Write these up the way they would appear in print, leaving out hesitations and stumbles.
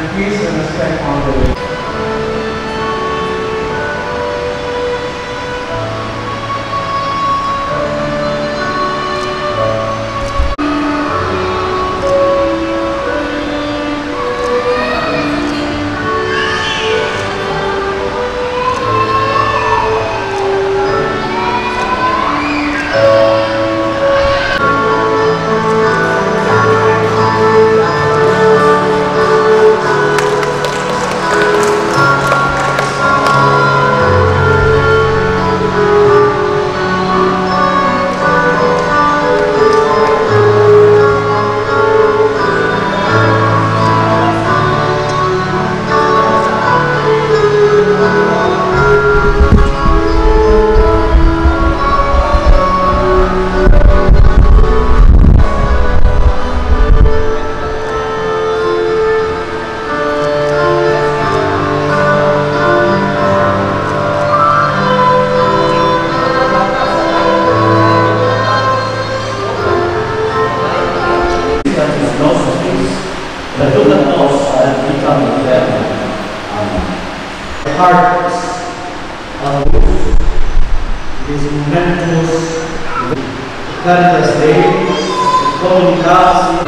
and peace and respect on the way. Hearts of these momentous Caritas Day, comunicação.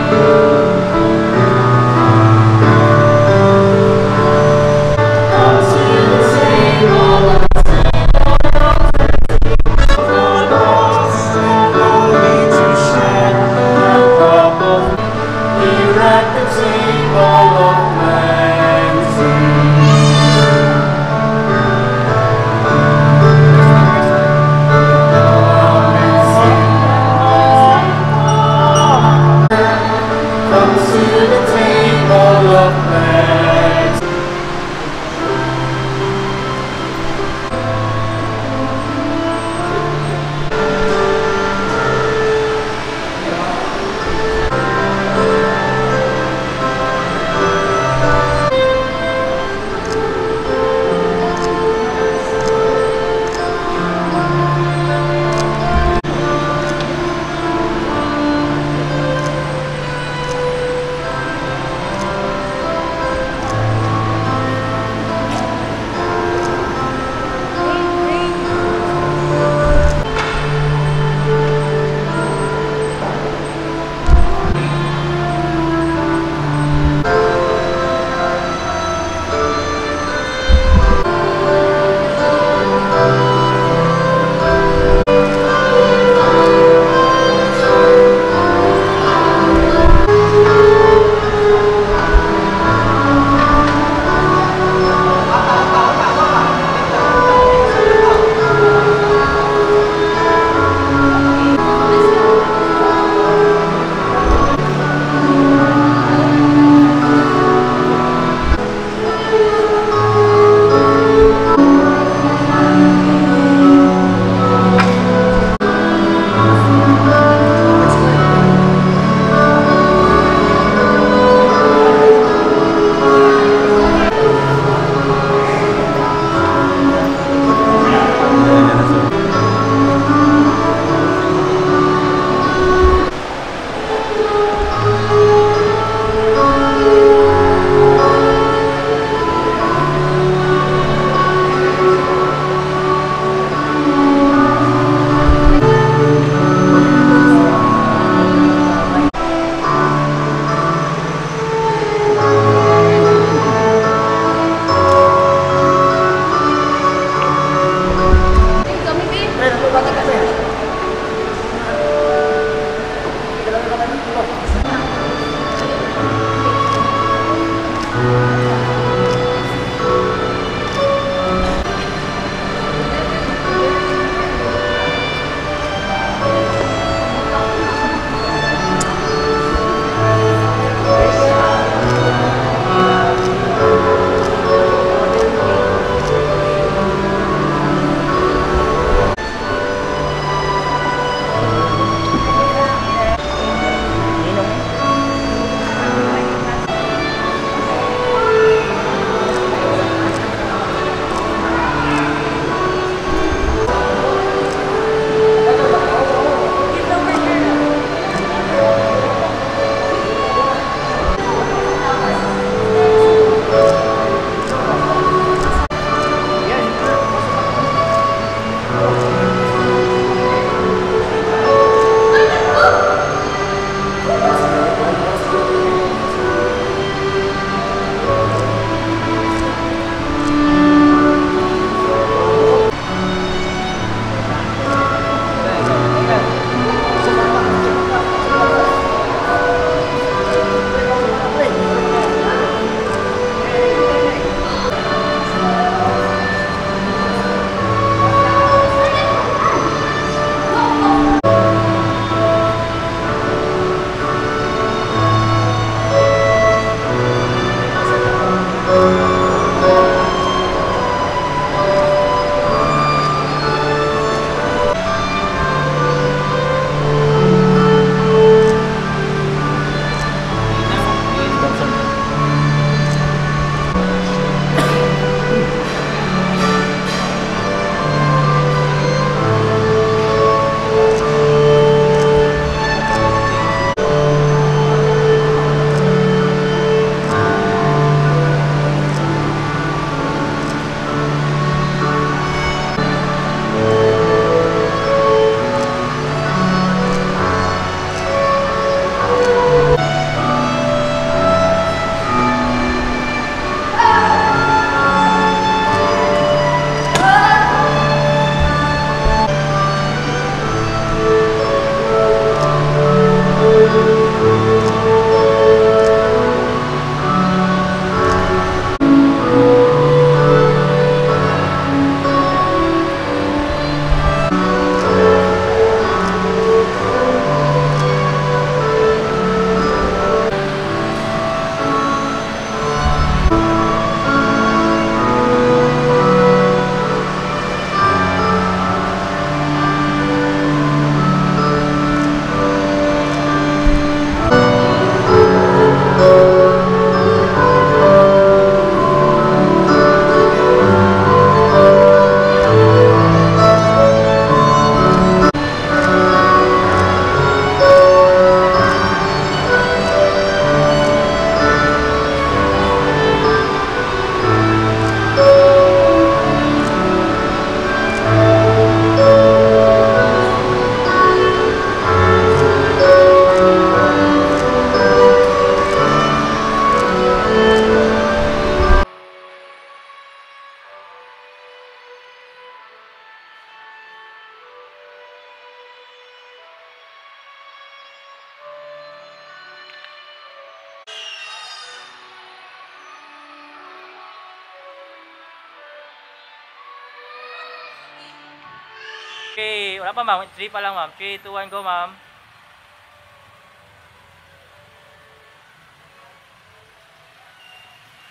3, wala pa ma'am. 3 pa lang ma'am. 3, 2, 1, go ma'am.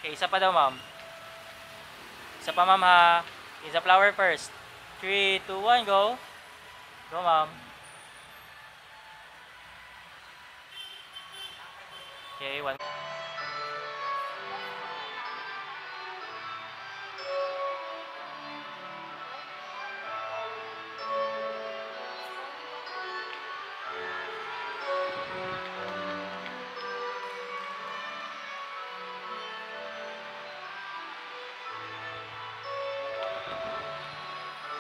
Okay, isa pa daw ma'am. Isa pa ma'am ha. Isa flower first. 3, 2, 1, go. Go ma'am. Okay, 1.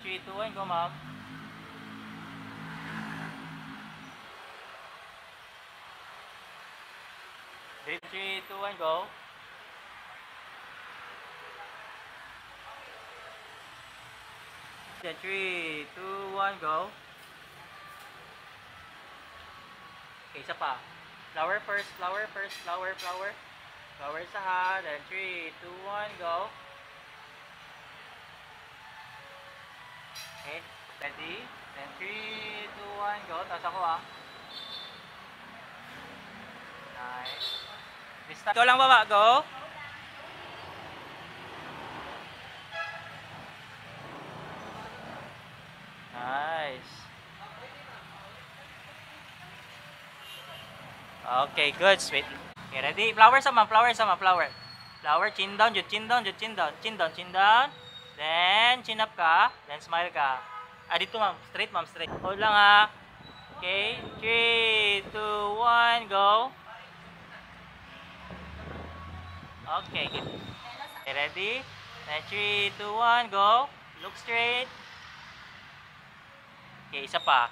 Three, two, one, go ma'am. Three, two, one, go. Then 3, 2, 1, go. Okay, isa pa. Flower first, flower first, flower, flower. Flower isa ha. Then 3, 2, 1, go. Okay, ready? Then 3, 2, 1, go. Tapos ako ah. Nice. Restart. Ikaw lang baba, go. Nice. Okay, good. Sweet. Okay, ready? Flower sama, flower sama, flower. Flower, chin down, chin down, chin down, chin down, chin down. Then, chin up ka. Then, smile ka. Ah, dito ma'am. Straight ma'am, straight. Hold lang ha. Okay. 3, 2, 1, go. Okay, good. Okay, ready? Then, 3, 2, 1, go. Look straight. Okay, isa pa.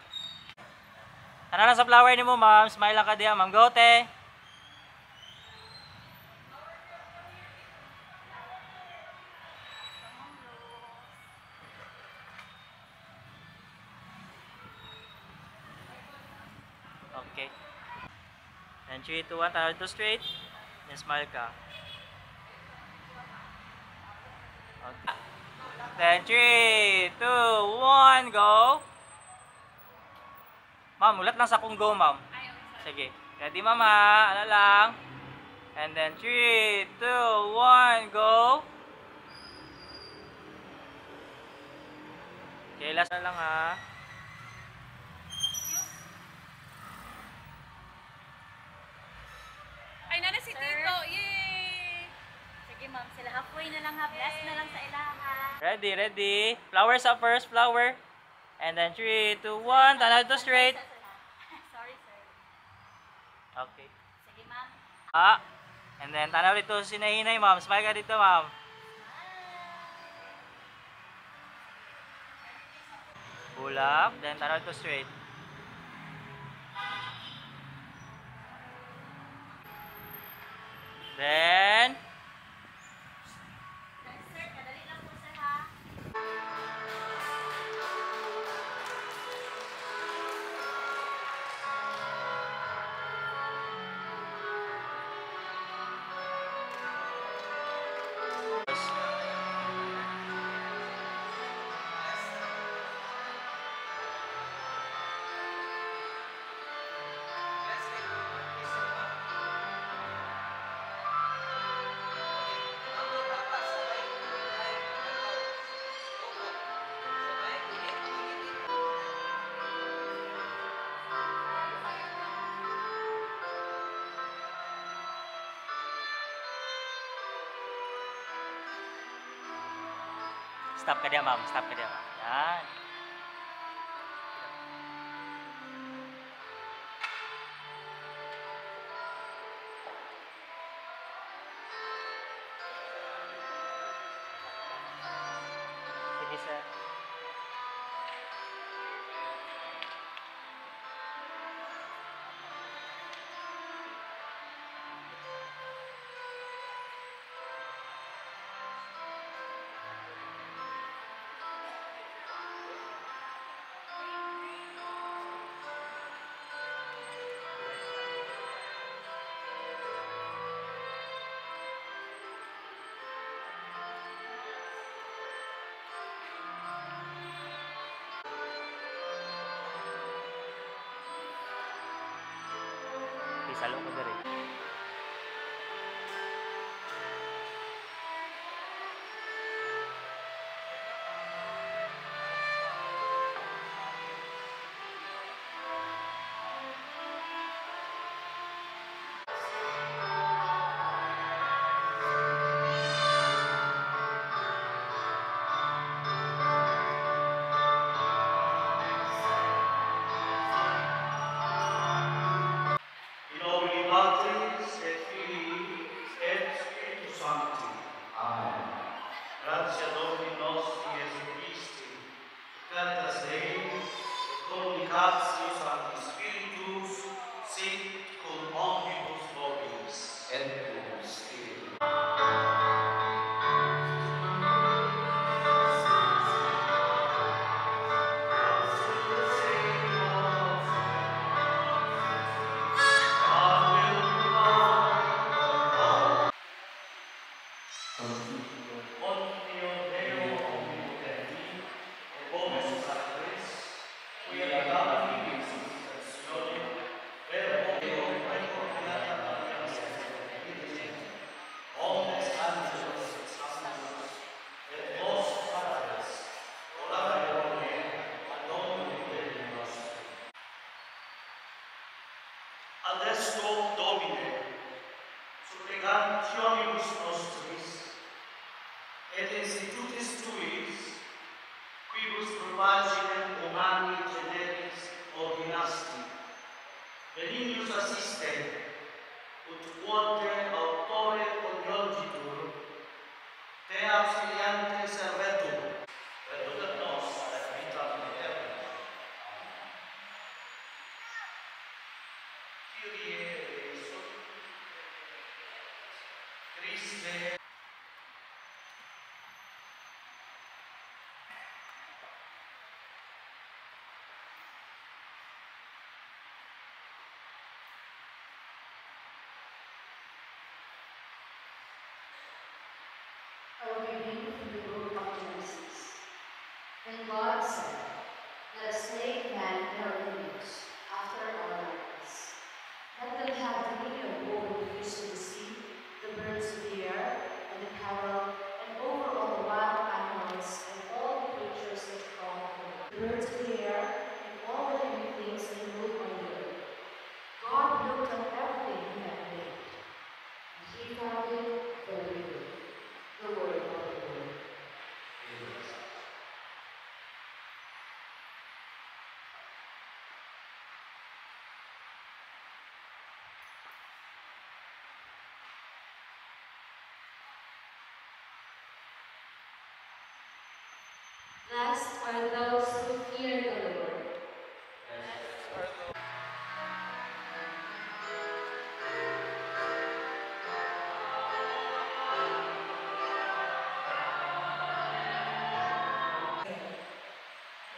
Ano lang sa flower ni mo, ma'am? Smile lang ka diyan, ma'am. Go, te. Okay. Then 3, 2, 1, tara to straight. Then smile ka. Okay. Then 3, 2, 1, go. Ma'am, ulat lang sa kung go, ma'am. Sige. Ready, ma'am ha? Ano lang. And then 3, 2, 1, go. Okay, last na lang ha. Ay, nana si Tito. Yay! Sige, ma'am. Sila halfway na lang ha. Bless na lang sa ilaha. Ready, ready. Flowers up first, flower. And then 3, 2, 1. Tanaw to straight. Sorry, sir. Okay. Sige, ma'am. Ah. And then tanaw dito si Nahinay, ma'am. Smile ka dito, ma'am. Pull up. Then tanaw dito straight. Then Sir, kadali lang po, sir, ha? stop ka dia, ma'am. Stop ka dia, ma'am. Yan. Sige, sir. Salo ko diri. In nomine Patris et Filii et Spiritus Sancti. Amen. Gratia Domini nostri Iesu Christi, caritas Dei, et communicatio Sancti Spiritus, sit cum omnibus vobis. Et cum Spiritus. Adesto Domine, supplicationibus nostris, et institutis tuis, quibus propaginem humani generis ordinasti, benignius assiste, ut quote autore coniugitur, te auxiliante servetur, perducat nos et vitam aeternam. Kyrie eleison, Christe. A reading from the book of Genesis. When God said, "Let us make man in our image, after our likeness. Let them have dominion over the fish of the sea, the birds of the air, and the cattle, and over all the wild animals, and all the creatures that crawl on the earth, the birds of the air, and all the living things that move on the earth." God looked on everything he had made, and he found it very good. The word of the Lord. Blessed are those who fear the Lord.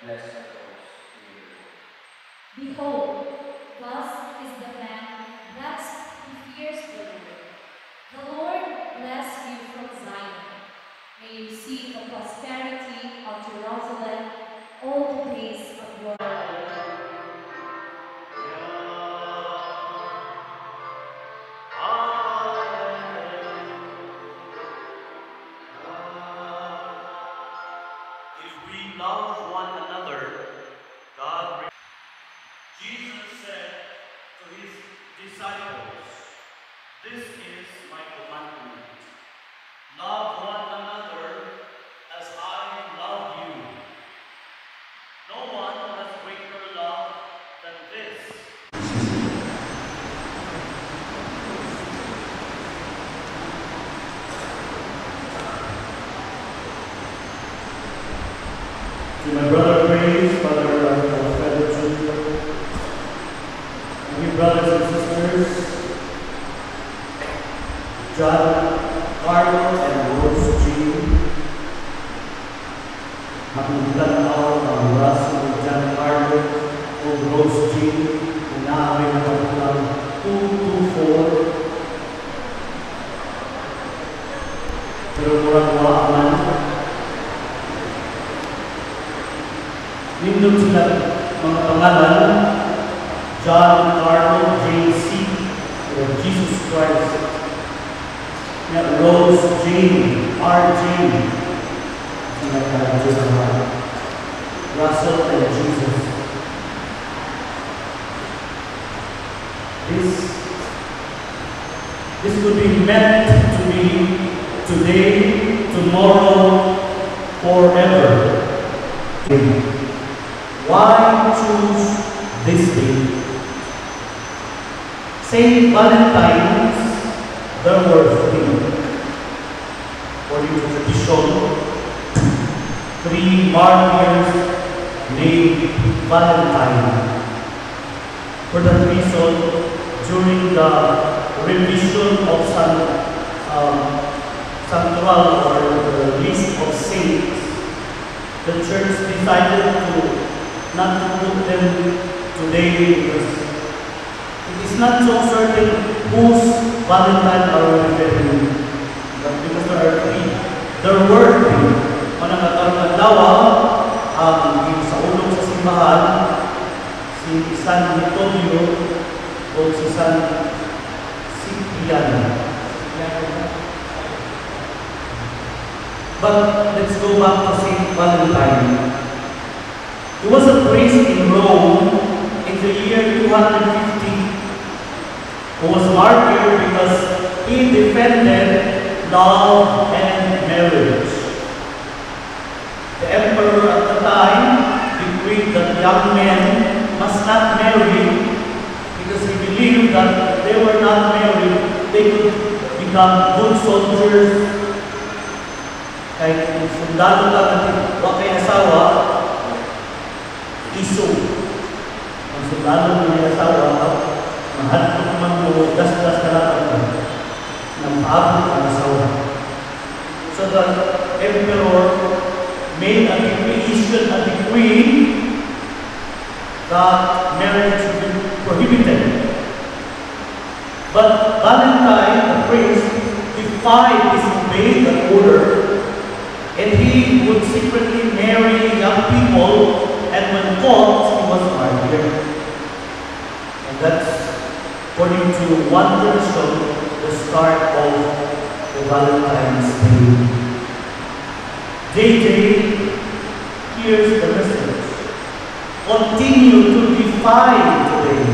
Blessed are those who fear the Lord. Behold, blessed is the man, blessed who fears the Lord. The Lord bless you from Zion. May you see the prosperity of Jerusalem all the days of your life. If we love one another, God. Jesus said to his disciples, "This is my commandment. Love one another as I love you. No one has greater love than this." To my brother Praise, father of our fellow children, and your brothers and sisters, John, Carlo, and Rose Jean, magandang araw ang raso ni John Carlo o Rose Jean, kung naaway na pagkulang 224, pero murang waaman, nindot sila mga pangalan, John Carlo J.C. Rose Jane, R. Jane, Russell and Jesus. This could be meant to be today, tomorrow, forever. Why choose this day? Saint Valentine's, there were three. According to tradition, three martyrs named Valentine. For that reason, during the revision of Santoral or the list of saints, the church decided not to put them today because it is not so certain whose Valentine are we referring to. But because there are three, there were three. Manakatarong adlaw, sa ulong sa simbahan, si San Antonio o si San Ciprian. But let's go back to Saint Valentine. He was a priest in Rome in the year 250 who was martyred because he defended love and marriage. The emperor at the time decreed that young men must not marry because he believed that if they were not married, they could become good soldiers. Kahit kung sundalo ka natin, huwag kayo asawa, iso. Ang sundalo mo yung asawa, mahal ko naman mo, gas-gas ka lang ako, nang paabot ang asawa. So the emperor made a decree, issued a decree that marriage should be prohibited. But Valentine, the priest, defied, disobeyed the order, and he would secretly marry young people, and when caught, he was martyred. And that's, according to one tradition, the start of the Valentine's Day. JJ, here's the message. Continue to defy today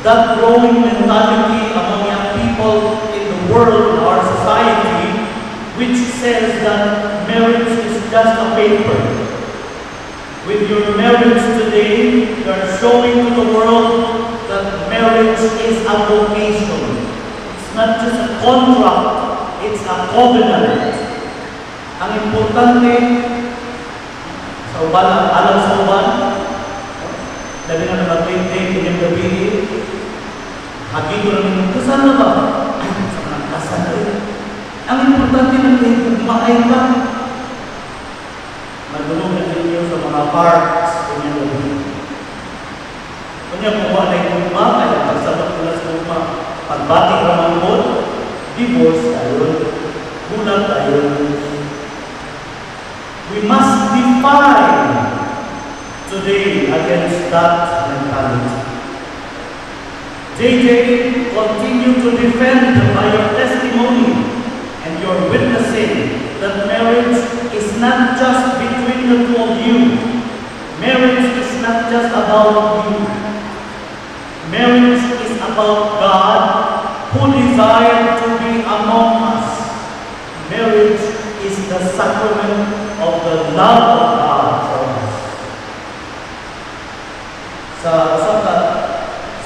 that growing mentality among young people in the world, in our society, which says that marriage is just a paper. With your marriage today, you are showing to the world that marriage is a vocation. It's not just a contract, it's a covenant. Ang importante sa uban, alam sa uban, labi na nag-20, kanyang gabi, hagin ko lang, kasan na ba? Ay, sa mga kasan na rin. Ang importante na kumain ka. Magulungan ninyo sa mga parks, kanyang gabi. Kanya kung wala yung kuma, kaya pagsabat ko na sa kuma, pagbati ka ng bod, divorce tayo, bulag tayo. We must defy today against that mentality. JJ, continue to defend by your testimony and your witnessing that marriage is not just between the two of you. Marriage is not just about you. Marriage is about God who desired to be among us. Marriage is the sacrament of the love of God for us. Sa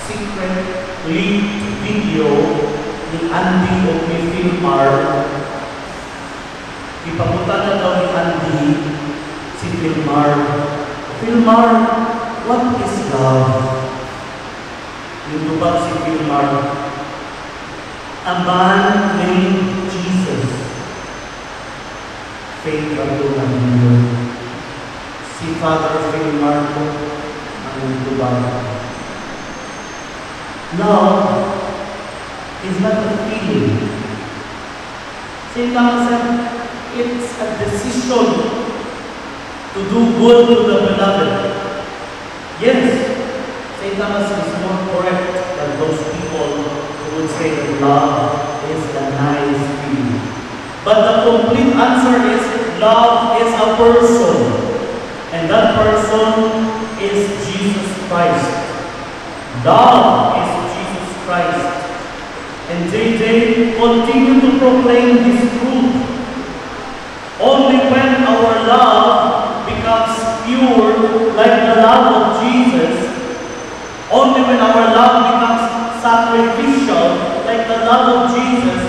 secret leaked video ni Andy o ni Philmar, ipapunta na daw ni Andy si Philmar. Philmar, what is love? Yung ba si Philmar? A man named Jesus. Faith Pagdunan ninyo. Si Father Philmar po ang nagtubag. Love is not a feeling. St. Thomas said, it's a decision to do good to the beloved. Yes, St. Thomas is more correct than those people who would say that love is an nice feeling. But the complete answer is love is a person. And that person is Jesus Christ. Love is Jesus Christ. And JJ continue to proclaim this truth. Only when our love becomes pure like the love of Jesus, only when our love becomes sacrificial like the love of Jesus,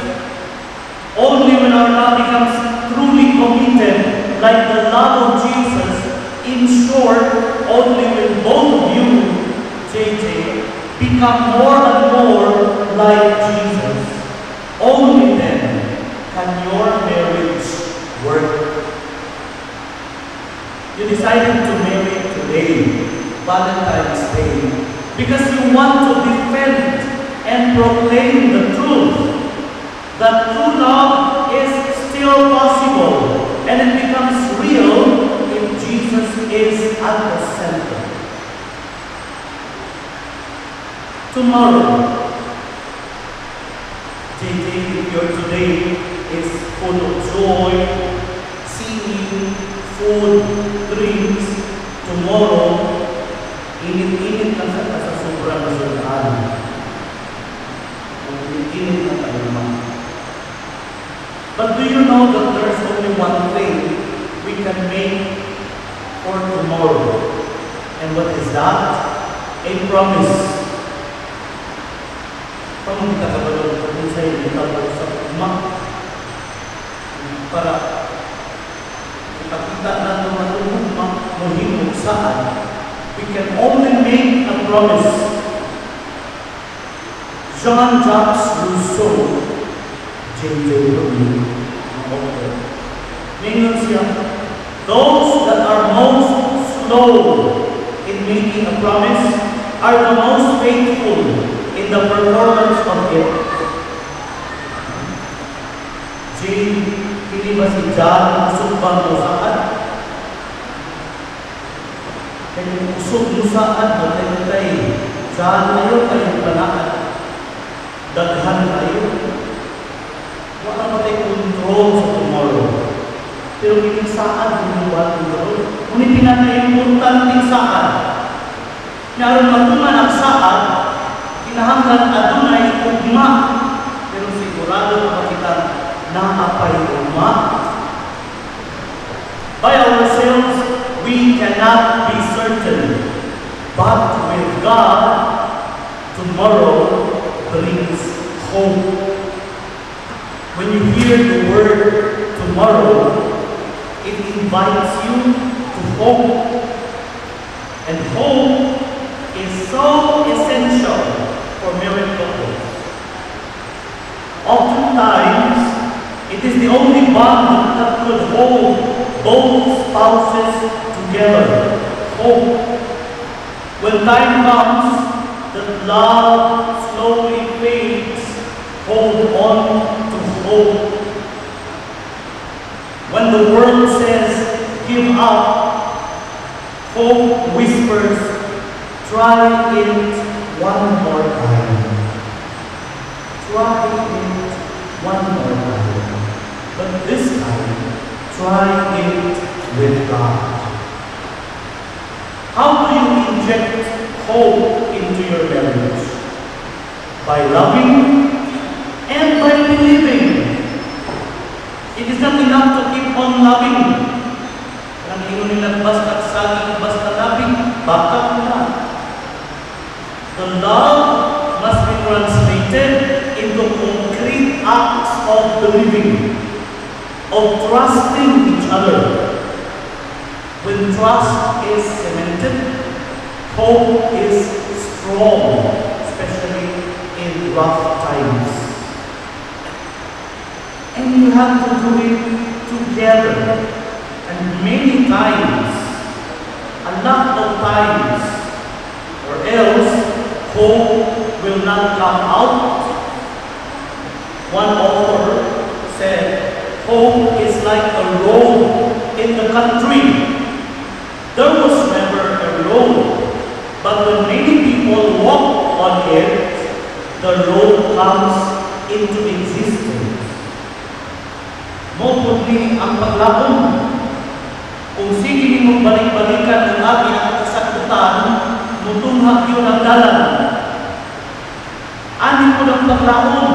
only when our love becomes truly committed like the love of Jesus, in short, only when both of you, JJ, become more and more like Jesus, only then can your marriage work. You decided to marry today, Valentine's Day, because you want to defend and proclaim the truth that true love is still possible and it becomes real if Jesus is at the center. Tomorrow, JJ, if your today is full of joy, singing, food, drinks, tomorrow, init-init lang sa sobrang nasulaan. Init-init lang tayo naman. But do you know that there's only one thing we can make for tomorrow? And what is that? A promise. Paano kita kabalong kung sa'yo itawag sa uma? Para ipakita natin matulog mahimog saan. We can only make a promise. Jean-Jacques Rousseau, JJ Rubin, Ningon siya, those that are most slow in making a promise are the most faithful in the performance of it. Jane, hindi ba si John usog bang musaan? Kaya usog musaan, matay-matay. John, ayaw kayong panaan. Daghan kayo. Wala ba tayo control sa tomorrow? Pero kining saan yung buhat control? Ngunit pinaka-importanting saan? Naroon matuman ang saan, kinahanglan adunay ugma. Pero sigurado na kita naapay ugma. By ourselves, we cannot be certain. But with God, tomorrow brings hope. When you hear the word tomorrow, it invites you to hope. And hope is so essential for married couples. Oftentimes, it is the only bond that could hold both spouses together. Hope. When time comes, that love slowly fades, hold on to hope. When the world says, give up, hope whispers, try it one more time. Try it one more time. But this time, try it with God. How do you inject hope into your marriage? By loving and by believing. It is not enough to keep on loving. Ang ingon nila basta saging, basta loving, bakit na? The love must be translated into concrete acts of believing, of trusting each other. When trust is cemented, hope is strong, especially in rough times. And you have to do it together. And many times, a lot of times, or else hope will not come out. One author said, hope is like a road in the country. There was never a road, but when many people walk on it, the road comes into existence. Mopod ni ang paglaom. Kung sige ni mong balik-balikan ng agi ang kasakutan, mutunghak yun ang dalan. Ani po ng paglaom.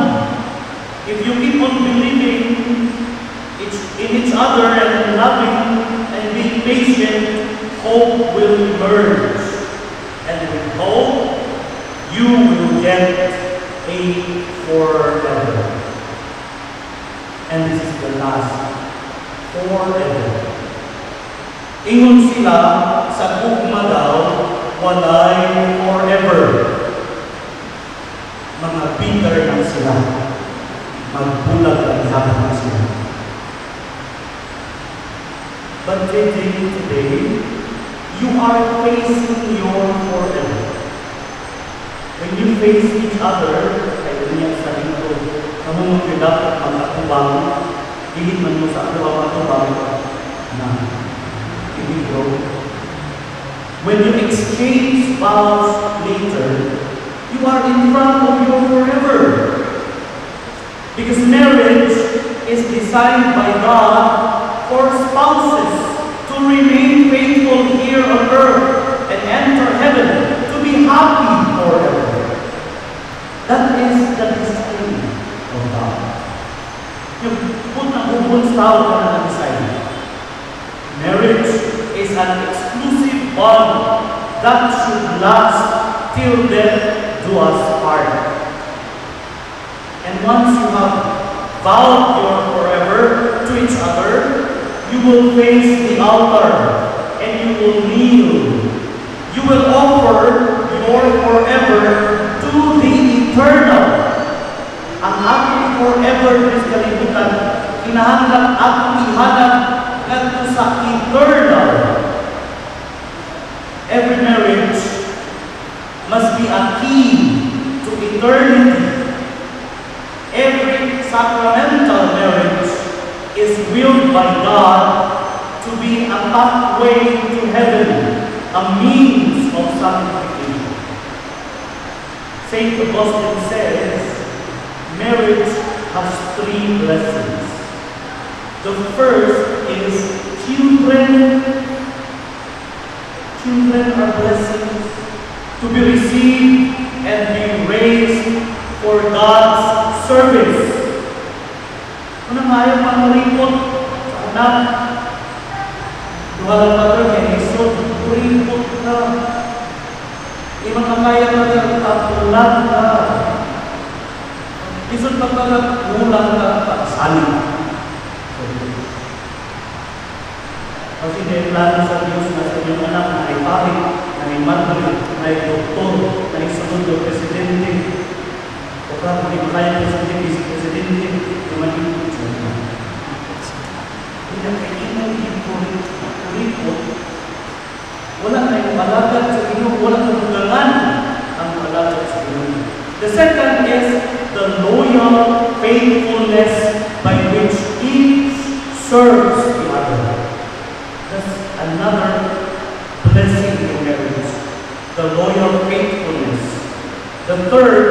If you keep on believing in each other and loving and being patient, hope will emerge. And with hope, you will get a forever. And this is the last forever. Ingon sila sa ugma daw, walay forever. Mga bitter na sila. Magbulag ang hapon na sila. But today, you are facing your forever. When you face each other, kaya niya sa dito, kamu dapat magkatubang, dili man mo sa ako matubang na ibigro. When you exchange vows later, you are in front of your forever. Because marriage is designed by God for spouses to remain faithful here on earth and enter heaven to be happy forever. That is the design of God. Yung put ang ubon sa tao ka na design. Marriage is an exclusive bond that should last till death do us part. And once you have vowed your forever to each other, you will face the altar and you will kneel. You will offer your forever to the eternal. Ang aking forever is kalibutan, kinahanglan akong ihanap ngadto sa eternal. Every marriage must be a key to eternity. Every sacramental marriage is willed by God to be a pathway to heaven, a means of sanctification. Saint Augustine says, marriage has 3 blessings. The first is children. Children are blessings to be received and be raised for God's service. Kung ayaw manuripot sa anak, duhalang mother kay Isod, uripot ka. Di makakaya ka tapulan ka. Isod pagkakagulang ka, pagsalit. Kasi may plano sa Diyos na sa inyong anak na ay pari, na ay madre, na ay doktor, na ay sunod ng presidente. O ka, kung di makaya presidente, di magiging kutsyon. Hindi na kailangan ipuripot. Wala na yung alagad sa inyo, wala na hugangan ang alagad sa inyo. The second is the loyal faithfulness by which each serves the other. That's another blessing in marriage. The loyal faithfulness. The third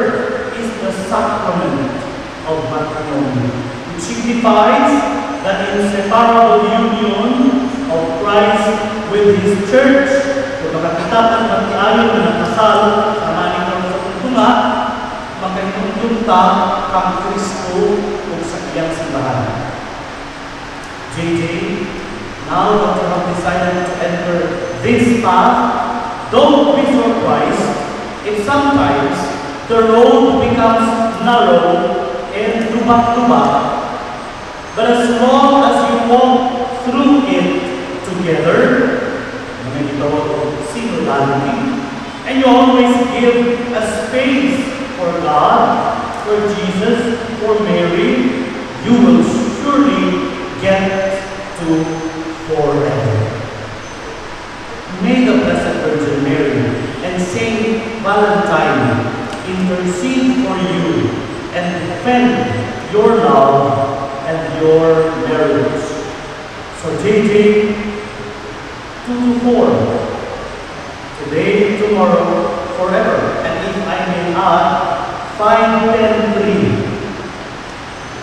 is the sacrament of matrimony, which signifies the inseparable union of Christ with His church. Kung makakitapan ng tiayon na nakasal sa manikang sa tuntunga, makainuntunta kang Kristo kung sa iyang simbahan. JJ, now that you have decided to enter this path, don't be surprised if sometimes the road becomes narrow and lubak-lubak. But as long as you walk through it together, singularity, and you always give a space for God, for Jesus, for Mary, you will surely get to forever. May the Blessed Virgin Mary and Saint Valentine intercede for you and defend your love and your marriage. So JJ 2 to 4, today, tomorrow, forever. And if I may add, 5, 10, 3.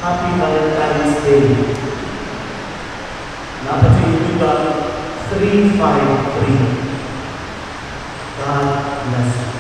Happy Valentine's Day. 353. God bless you.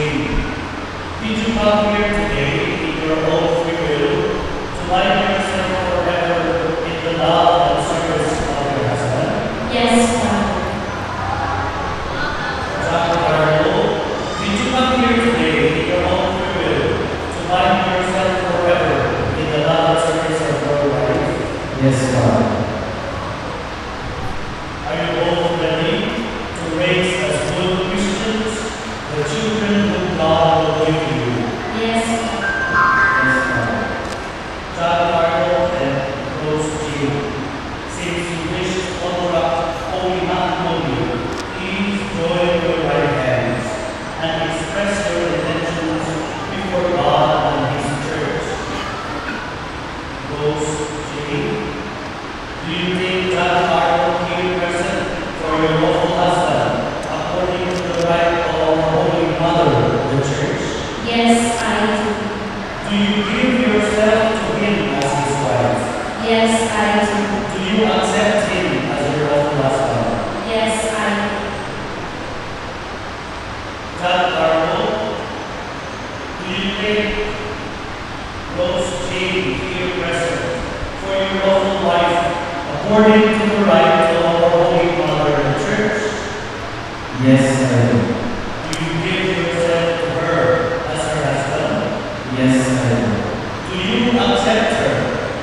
Did you come here today in your own free will to bind yourself forever in the love and service of your husband? Yes, Father. Dr. Carlo, did you come here today in your own free will to bind yourself forever in the love and service of your wife? Yes, Father. Are you both ready to raise as good Christians the children whom God will give you? Yes, Yes, Father. John Carlo and Rose Jean, since you wish to contract holy matrimony, please join your right hands and express your intentions before God and His church. Rose Jean, do you take John Carlo here present for your lawful husband according to the right of our Holy Mother, the Church? yes, I do. Do you give yourself to him as his wife? Yes, I do. Do you accept him as your lawful husband? Yes, I John Carlo, do you take Rose Jean here present for your lawful wife according to the right of our Holy Mother, the Church? Yes, I do. Do you give yourself to her as her husband? Yes, I do. Do you accept her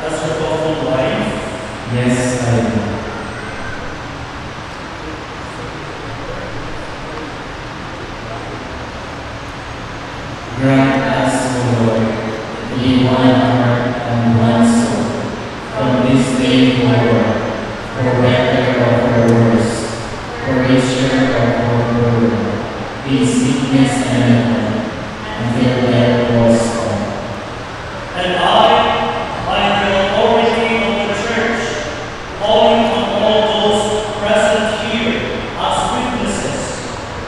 as your lawful wife? Yes, I do. Grant us, O Lord, to be one heart and one soul, from this day forward, for better or for worse, for richer or for poorer, in sickness and health, until death was all. And I, by the authority of the Church, calling on all those present here as witnesses,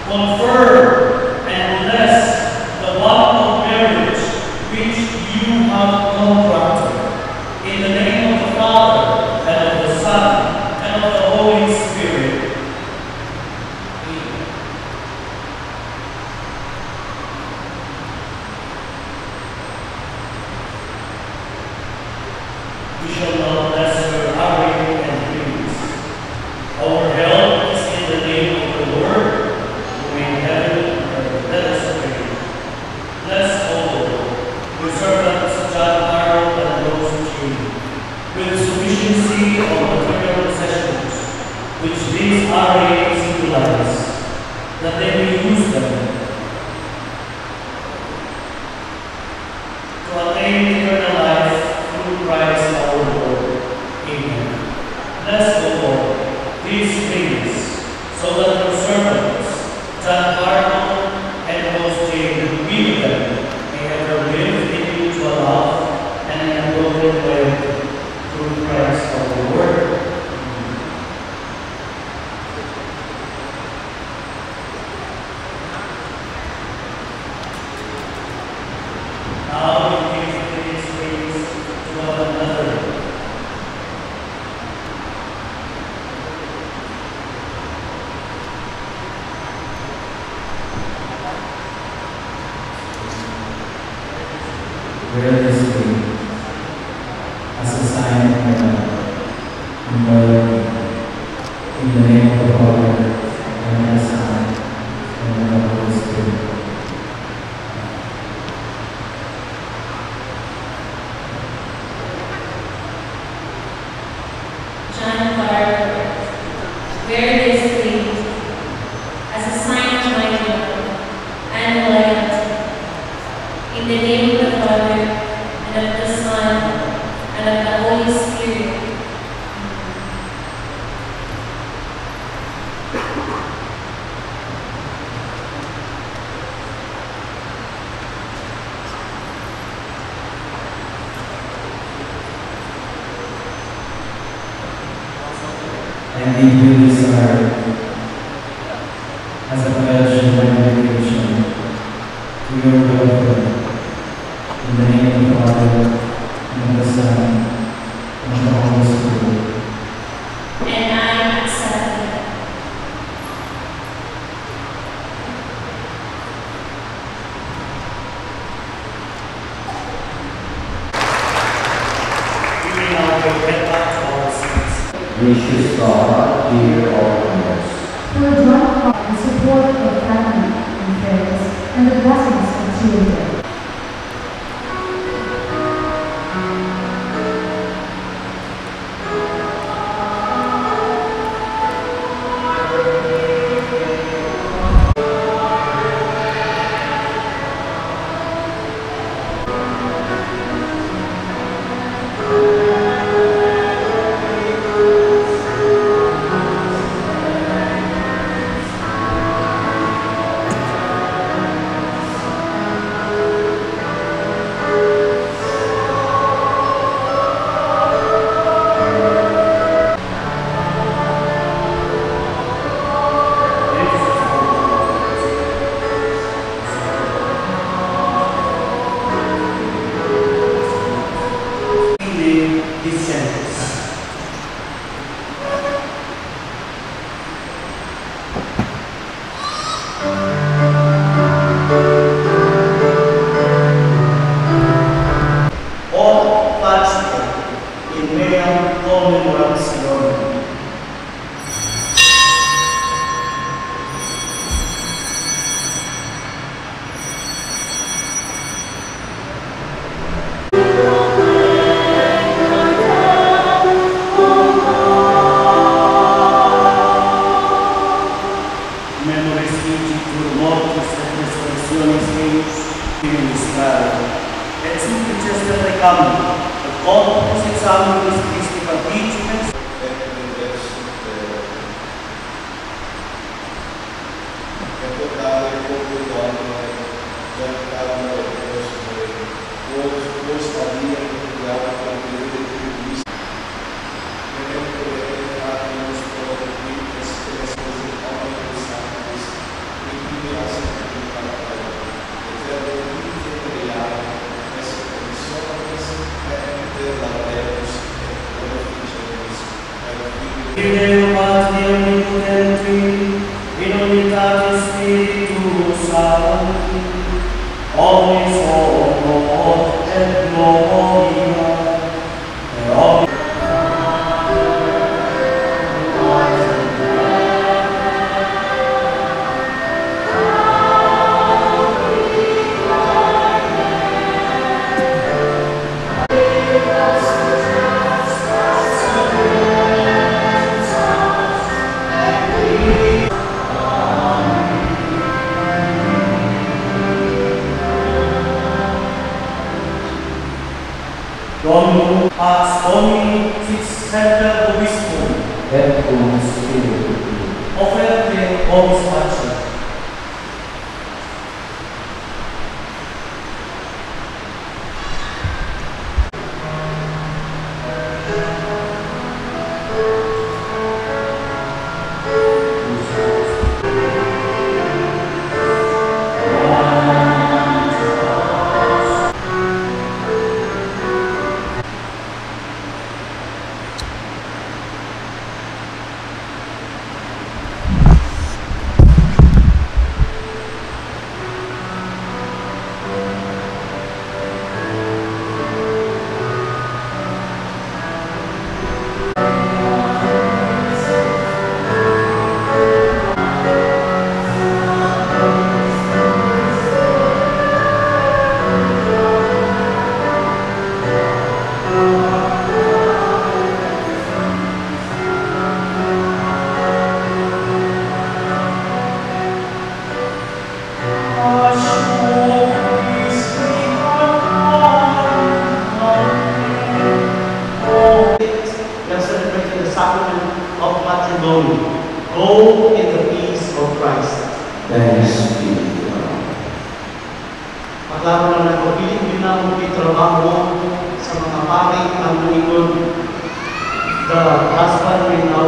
confirm and bless the bond of marriage which you have contracted. In the name of the Father, and of the Son, and of the Holy Spirit. Amen. We shall now bless your Harry and Prince. Our help is in the name of the Lord, who made heaven and earth. Let us pray. Bless, O Lord, your servants John Carlo and Rose Jean, with sufficiency of material possessions, which these RAs utilize, that they may use them to attain eternal life through Christ our Lord. Amen. Bless, O Lord, these things, so that your servants, John Carlo and Rose Jean, who be with them, may ever live in mutual love and in unbroken loyalty through Christ our Lord. Amen. Now you give these things to one another. Wear this ring as a sign of my love and loyalty. In the name of the Father, and of the Son, and of the Holy Spirit. John Carlo, wear this ring give you this heart as a pledge of my dedication to your will. In the name of the Father, and of the Son, and of the Holy Spirit. And I accept it. We will now get back to our seats. Gracious God, hear our prayers. For a joint heart and support of family and friends, and the blessings of children. All fasting in Miriam commemorazione. Memories fugitur mortis et resurrectionis eius in Israel. Et supplices te recamo, et corpus et sanguis Christi participes, Deo Patri Omnipotenti, in unitate Spiritus Sancti, omnis honor et gloria, et omnis Dominum pax Domini sit semper vobiscum, Et cum spiritu. offerte vobis pace. We are celebrating the sacrament of matrimony. Go in the peace of Christ. Thanks be to God. Paglaro na nagpapilip din ang trabaho sa mga pari ang lingkod. The husband will now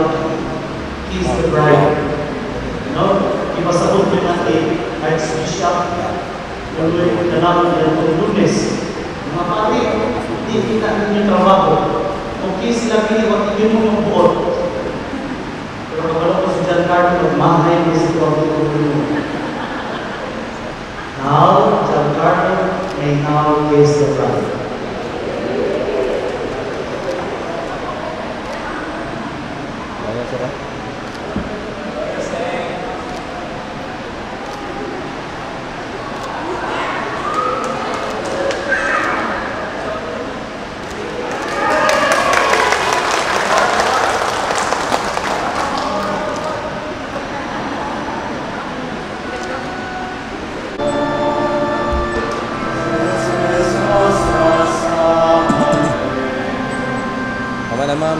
Kiss the bride. No? Ipasabot ko natin, Archbishop, tuloy na naman ng Lunes. Mga pari, hindi kita ninyo trabaho. Kung kiss sila pili, wag hindi mo yung buot. Pero kapag ko si John Carter, magmahay mo si Pagkakulo. Now, John Carter may now kiss the bride. Tama na, ma'am.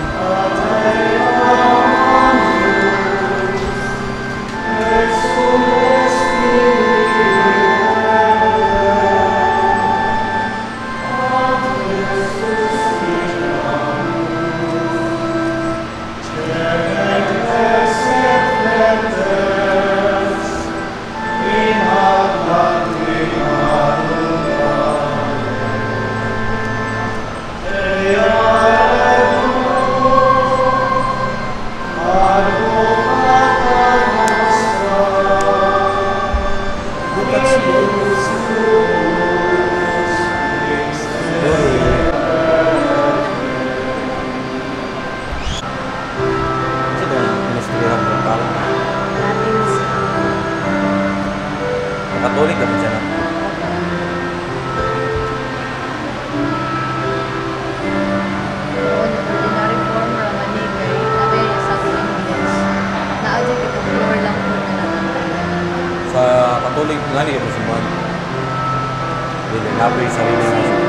Katolik dapat siya na. Ordinary form Ramani kay nabe sa Pilipinas. Naaja kita floor lang po na lang. Sa Katolik nga niya ito simbahan. Hindi, napoy sarili mo.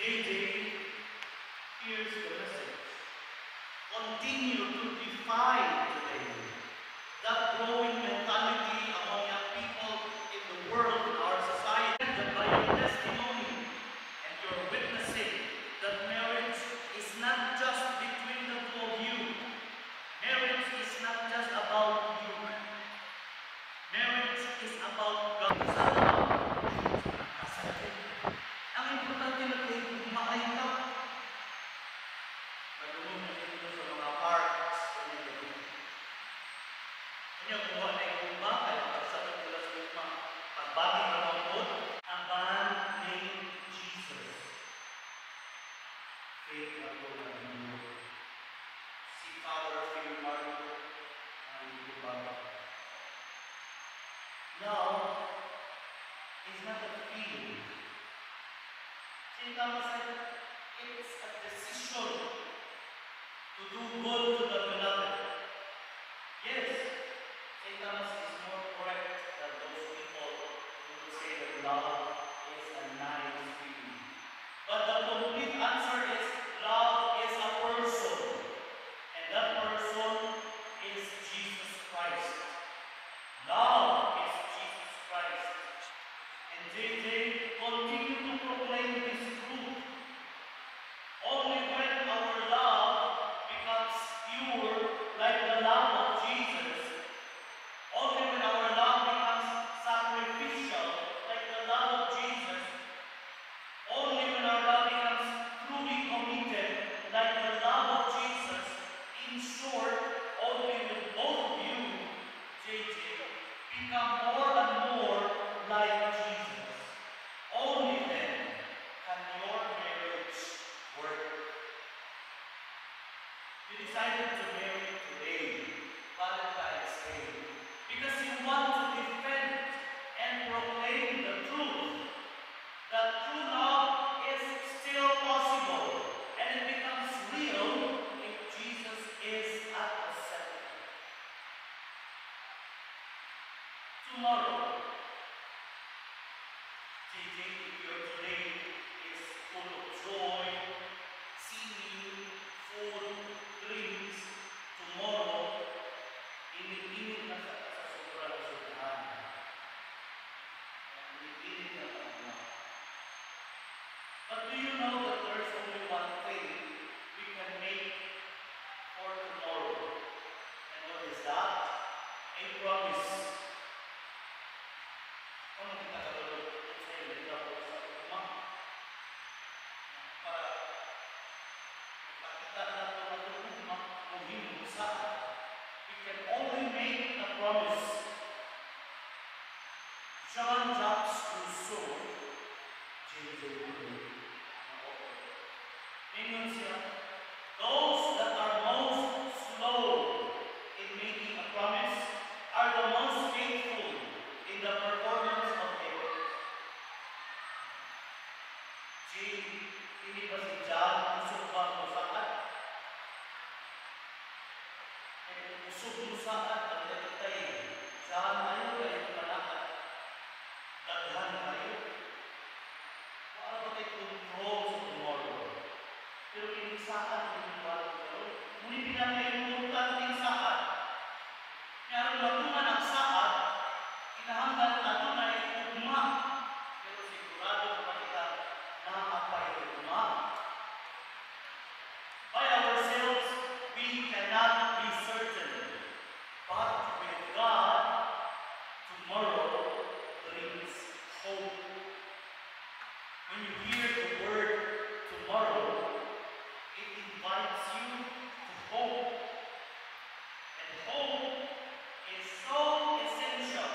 JJ, here's the message. Continue to defy today that growing mentality among young people in the world, in our society, that by your testimony and your witnessing that marriage is not just between the two of you. Marriage is not just about you. Marriage is about God. Ang importante na kayo, kumain ka. Nagulong na dito sa mga parks. Kanya kuha na yung ba, kaya magsasabi nila sa mga pagbati na mga po, ang band named Jesus. Faith na po na ninyo. Si Father Phil Marco, ang ibaba. Now, it's not a feeling. St. Thomas said, it's a decision to do good to the beloved. Yes, St. Thomas is more correct than those people who would say that love is a nice feeling. But the complete answer is love is a person. And that person is Jesus Christ. Love is Jesus Christ. And JJ continue to proclaim this truth decided to marry today, Valentine's Day, because you want to defend and proclaim the truth that true love is still possible and it becomes real if Jesus is at the center. Tomorrow, JJ, if your today is full of joy, singing, food, drinks, tomorrow, init-init na sa sobrang sudahan. Init-init na sa. But do you know that there's only one thing we can make for tomorrow? And what is that? A promise. Kung kita katulog sa ilita ko sa uma, para makita na ito na ito uma kung hindi sa, we can only make a promise. Jean-Jacques Rousseau, J.J. Ingon siya, those that are most slow in making a promise are the most faithful in the performance of it. Ini ba si John usog ba mo saan? Usog mo saan ang natitay. John, ayaw kayo panakat. Daghan kayo. Wala ba kayo control sa tomorrow? Pero ini saan yung wala kayo? Ngunit pinakaimutan din saan. Kaya lagungan ang saan, kinahanglan na ito na ugma. Pero sigurado naman kita na apay ugma. By ourselves, we cannot be certain. But with God, tomorrow brings hope. When you hear the word tomorrow, it invites you to hope. And hope is so essential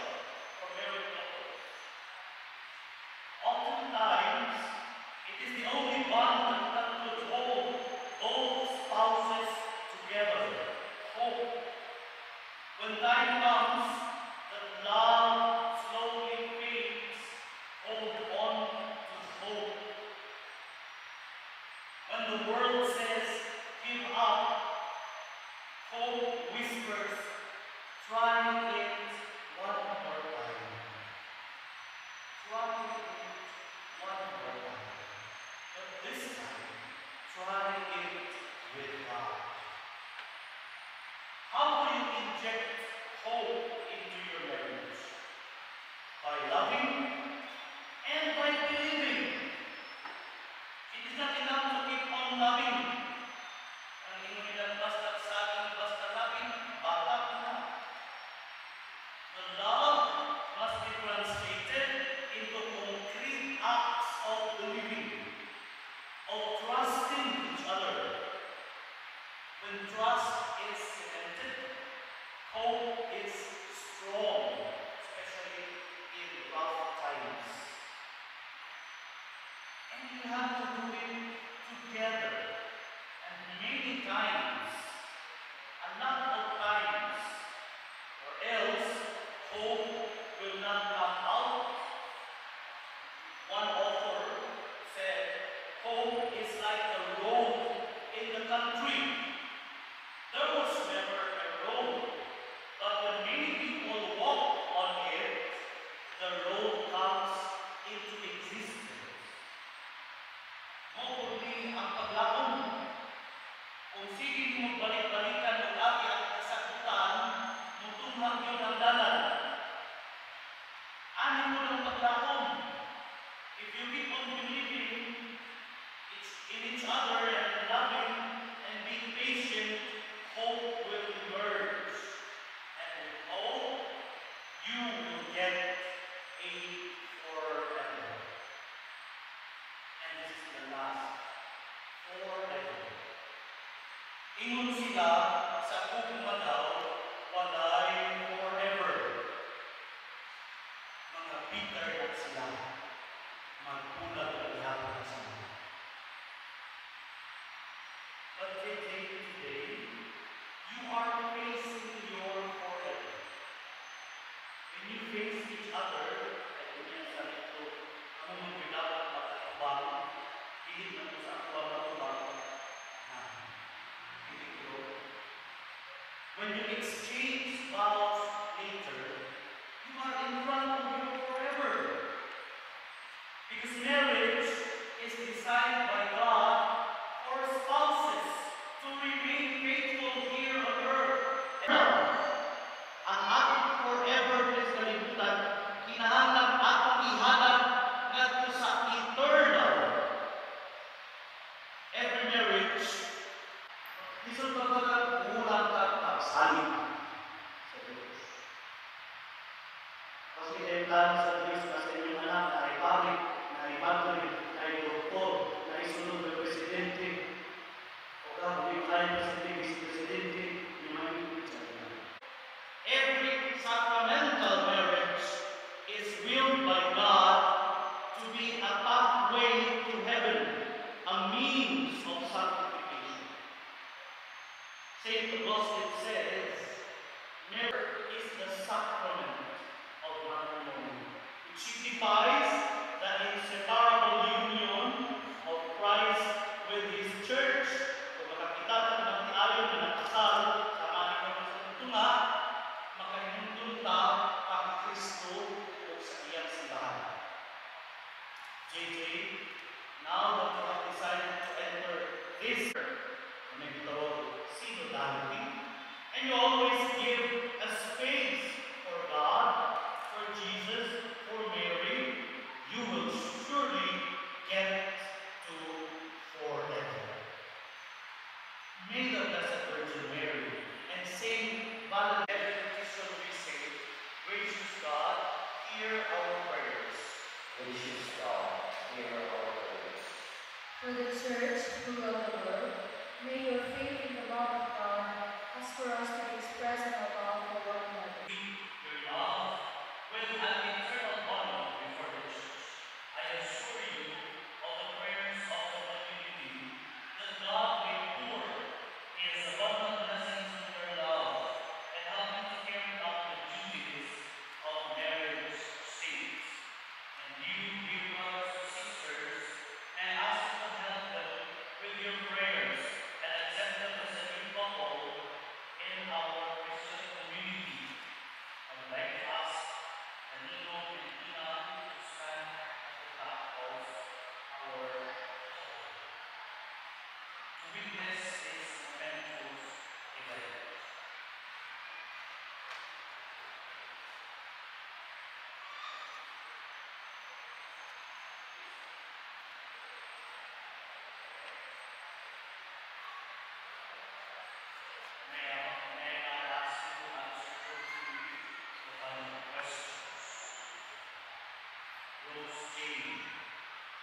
for married couples. Oftentimes, it is the only bond that could hold both spouses together. Hope. When time comes that love slowly fades, hold on to hope. When the world says, give up, hope whispers, try it one more time. Try it one more time. But this time, try it with God. How do you inject hope into your marriage? By loving and by believing. It is not enough to keep on loving. Ang inulinan basta saging, basta loving, bata na. The love must be translated into concrete acts of believing, of trusting each other. When trust is cemented, hope is strong, especially in rough times. And you have to do it together. And many times, a lot of times, or else hope will not come out. One author said, hope is like a road in the country. There was never a road, but when many people walk on it, the road comes into existence. Mauuli ang paglaon. Kung sige mo balik-balikan ng agi ang kasagutan, mutunghang yun ang dalan. Ano mo ng paglaon? If you keep on believing in each other and loving and being patient, hope will emerge. And with hope, you will get a forever. And this is the last forever. Ingon sila sa kugma daw, walay forever. Mga bitter na sila, magpulag na ihapon sila. But today, Lisod pagkakat, umulang ka, pagsalit sa Diyos. Kasi ay plano sa Diyos kasi yung anak na ay parik, na ay madrid, na ay doktor, na ay sunod ng presidente, o kahit kaya presidente, yung mga ibig sa Diyos. Every sacramental marriage is willed by God to be a pathway to heaven, a means of sanctification. Saint Augustine says, marriage is the sacrament of matrimony. It signifies the inseparable union of Christ with His church. Kung makakita ng tayo na nakasal sa mga sa tunga, makahinundun ta ang Kristo o sa iyang simbahan. JJ, now that you have decided to enter this synodality, and you always give a space for God, for Jesus, for Mary, you will surely get to forever. May the Blessed Virgin Mary and Saint Valentine petition we say, gracious God, hear our prayers. Gracious God, hear our prayers. For the Church throughout the world, may your faith in the love of God ask for us to express our love for one another. Your love will have eternal honor before the Church. I assure you of the prayers of the community that God may pour His abundant blessings on your love and help you to carry out the duties of marriage states. And you, dear brothers and sisters, may I ask you to help them with your prayers and accept them as a new couple in our Christian community. I would like to ask Danilo and Ina to stand at the top of our to witness this momentous event. May I ask you to answer shortly the following questions. Rose Jane,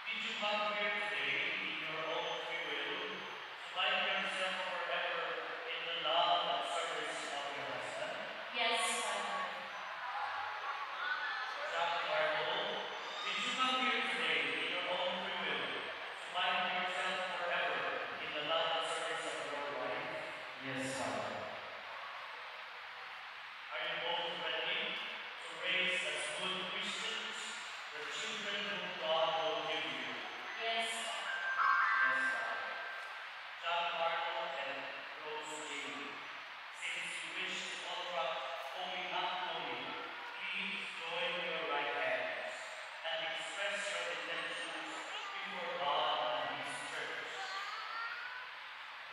did you come here today in your own free will to find yourself forever in the love and service of your husband? Yes, Father. Jack Carlo, did you come here today in your own free will to find yourself forever in the love and service of your wife? Yes, Father. Are you both ready to raise as good Christians the children whom God will give you? Yes. Yes, Father. John Marco and Rose Jane, since you wish to contract holy matrimony, please join your right hands and express your intentions before God and His church.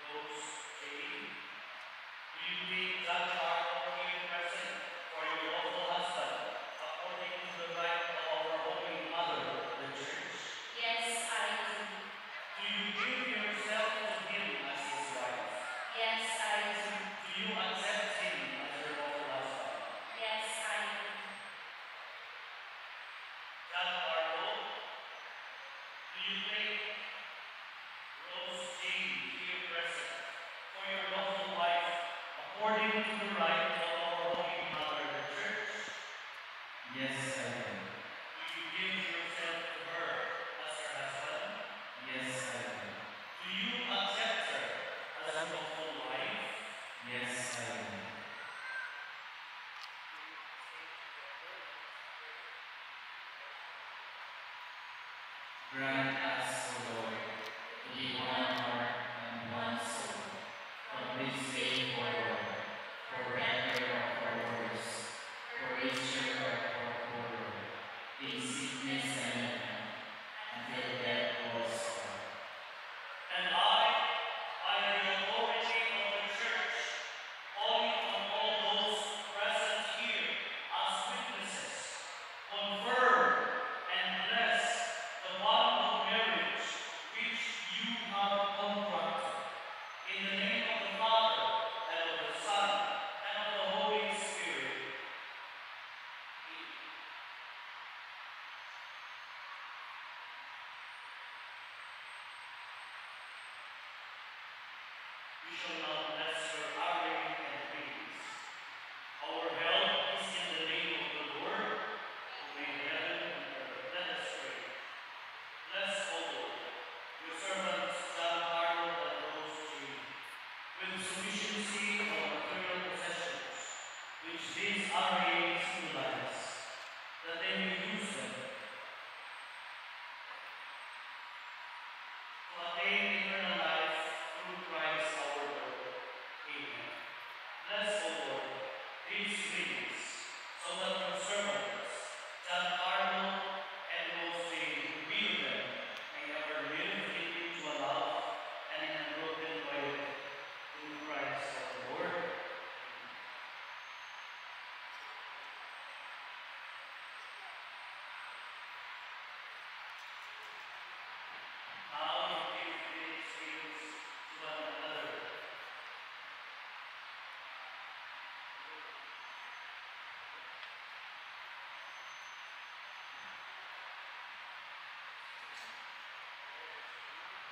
Rose Jane, do you take John Marco here present for your lawful husband according to the right of our Holy Mother, the Church? Yes, I do. Do you give yourself to him as his wife? Yes, I do. Do you accept him as your lawful husband? Yes, I do. John Carlo, do you take Rose Jane here present for your lawful wife according to the right of our Holy Mother, the Church? Yes, I do. Do you give yourself to her as your husband? Yes, I do. Do you accept her as your lawful wife? Yes, I do. Grant us, O Lord, to be one heart and one soul, from this day forward, for better of our words, for richer of our poor, in sickness and in health, until death do us part. And I, by the authority of the Church, calling on all those present here as witnesses, confirm and bless the bond of marriage which you have contracted. In the name of the Father, We shall not bless your honoring and praise. Our help is in the name of the Lord, who made heaven and earth. Let us pray. Bless, O Lord, your servants, John Carlo and Rose Tree, with sufficiency of material possessions, which these honoring symbolize, that they may use them to attain eternal life through Christ our Lord. Amen. Bless, O Lord, these things, so that your servants, John Carlo and Rose Jane, who will them, may ever live fitting to a love and an unbroken loyalty through Christ our Lord. Now you give these things to one another.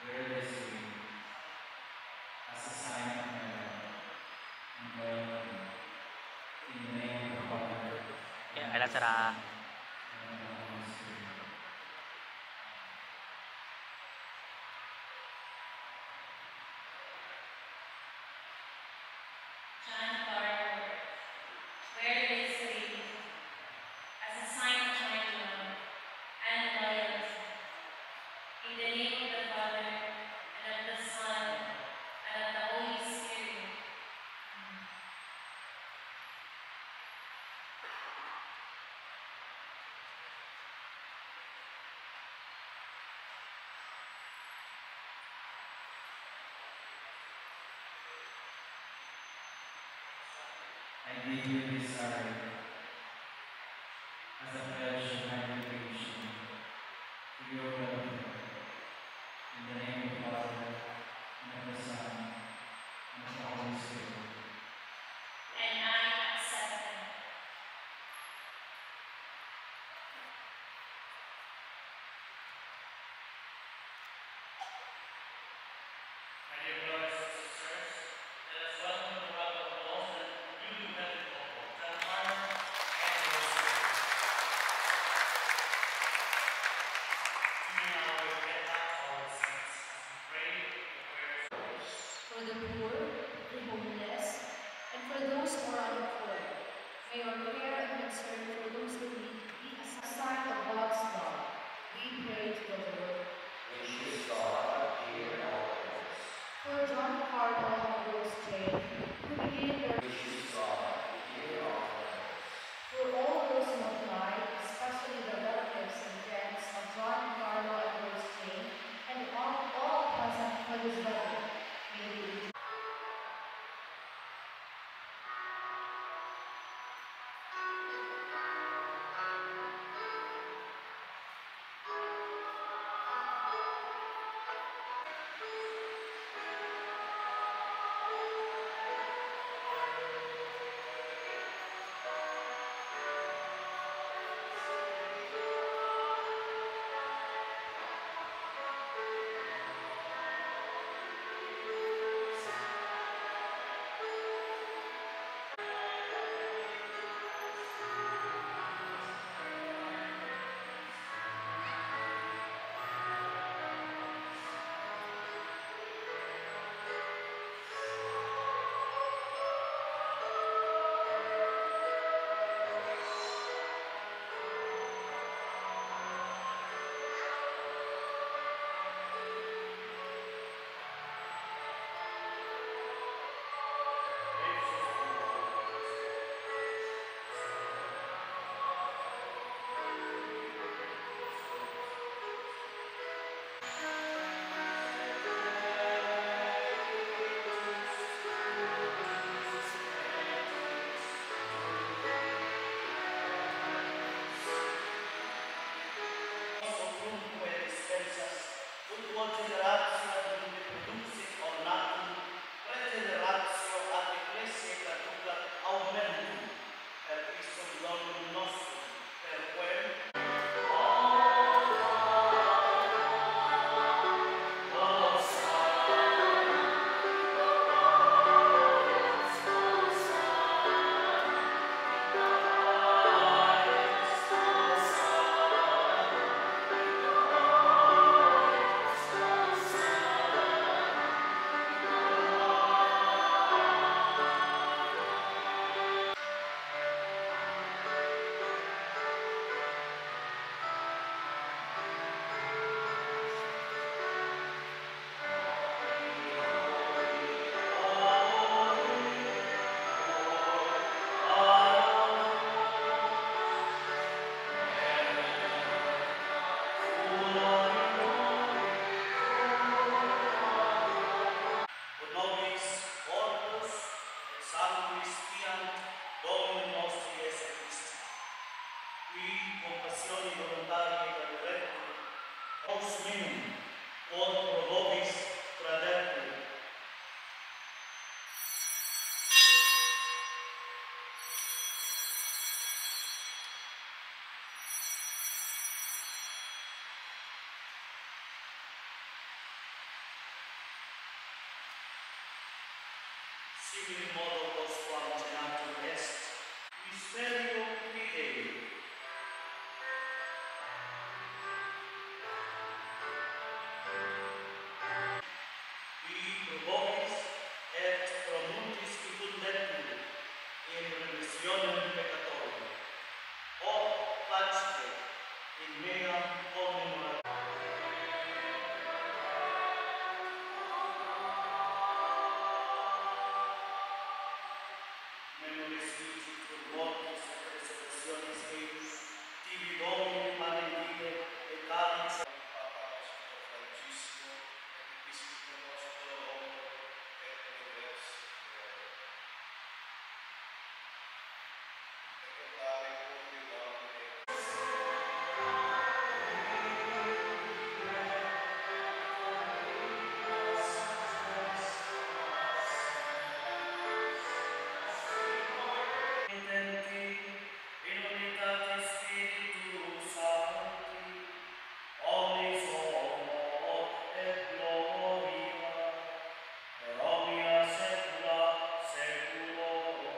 Wear this ring as a sign of my love and loyalty. In the name of the Father, Okay, ay lang sara. and of the Holy Spirit. John Carter, wear this ring as a sign of my love and loyalty. In the name of the Father, and of the Son, and of the Holy Spirit. I give you this ring as a pledge of my dedication to your welfare. In the name of the Father, and of the Son, and of the Holy Spirit. And I accept them. My dear brothers and sisters, let us welcome the round of applause and newly wedded couple, John Carlo and Rose Jane. We may now get back to our seats as we pray the prayers. For the poor, the homeless, and for those who are unemployed, may your care and concern for those who need be a sign of God's love. We pray to the Lord. Gracious God, hear our prayers. For John Carlo and Rose Jane, who began their Gracious God, hear our prayers. for all those who have died, especially the relatives and friends of John Carlo and Rose Jane, and all present for this wedding, may we simile modo postuam cenatur est, mysterium fidei. Qui probovis et promuntis itundentur in remissionem peccatorum. O facite in meam commemoratum. Memoris vici mortis et resurrectionis eius, tibi Domini benedicte et calice in unitate Spiritus Sancti, omnis honor et gloria, per omnia saecula saeculorum.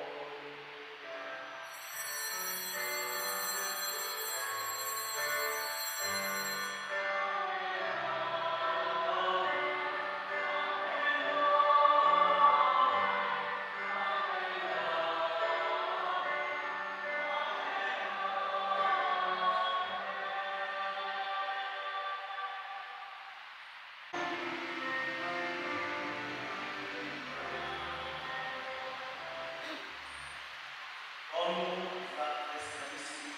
Omnum fratres carissimi,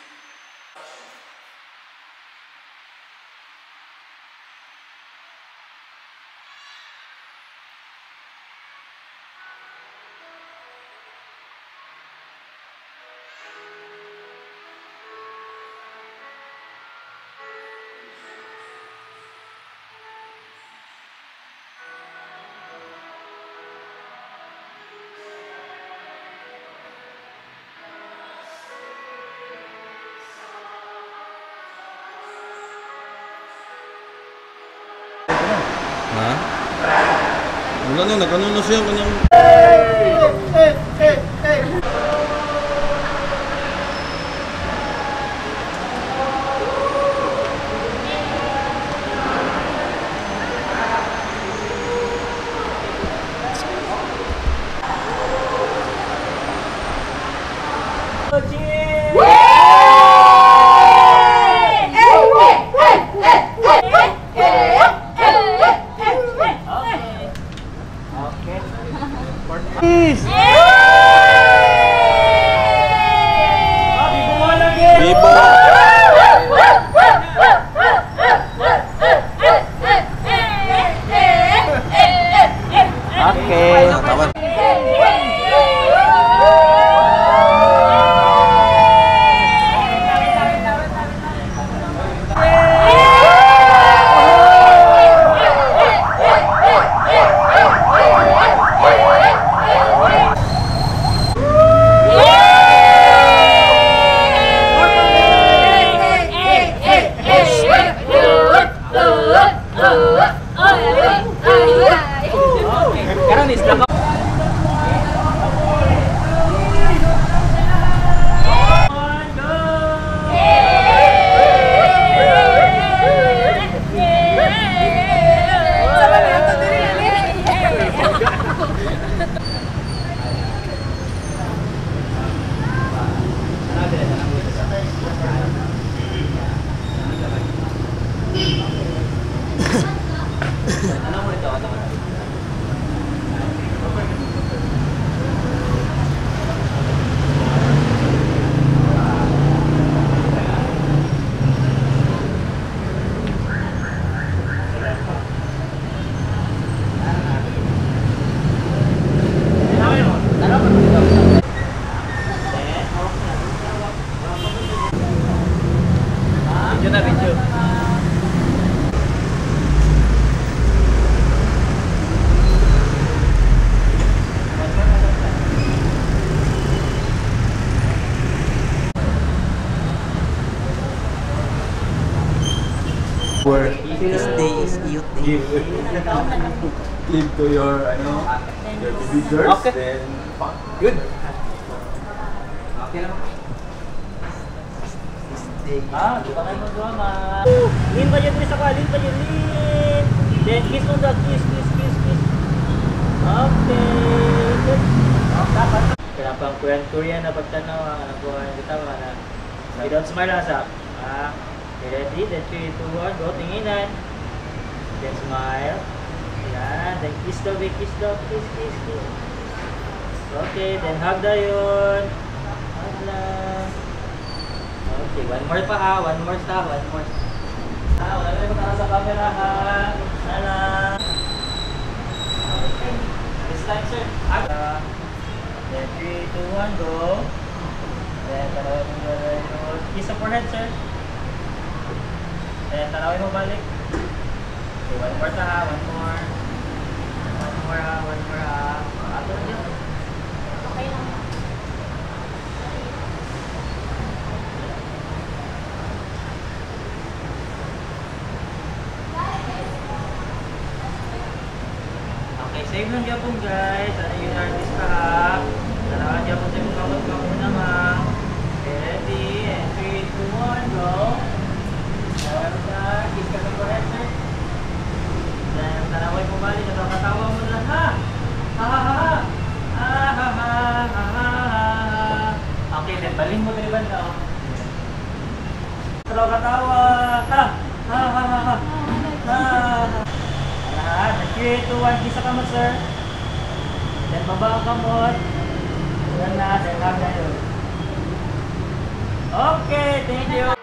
Ha? Wala na, nagano na siya kanyang... This day is youth day. give to your baby girls, Okay. then good. Okay lang. Di ba kayo mag-drama? Lean pa yun, Chris, ako. Lean pa yun, lean. Then, kiss mo daw. Kiss. Okay. Good. Dapat. Kaya pang Korean na pagtanaw, anak ko, kita mo na. Without smile lang sa. Okay, ready? Then, 3, 2, 1, go. Tinginan. Then, smile. Yan. Then, kiss daw, babe. Kiss. Okay, then hug daw yun. Hug lang. Okay, one more pa ha. One more. Wala na yung sa camera ha. Wala. Okay. This time, sir. Then 3, 2, 1, go. Then tanawin mo yung kiss sa forehead, sir. Then tanawin mo balik. Okay, one more ha. One more ha. Ato na dyan. Okay lang. Okay, save lang dyan po guys. Ano yung artist pa ha? Tanawan dyan po sa mga kamot ka muna ha. Okay, ready? And 3, 2, 1, go. Tanawan ka. Kiss ka sa forehead, sir. Then, tanawin mo balik. Nakakatawa mo lang ha. Okay, then balin mo din ba na? Kalau katawa. Three, two, one, kisa kamot, sir. Then baba ang kamot. Yan na, then hug na yun. Okay, thank you.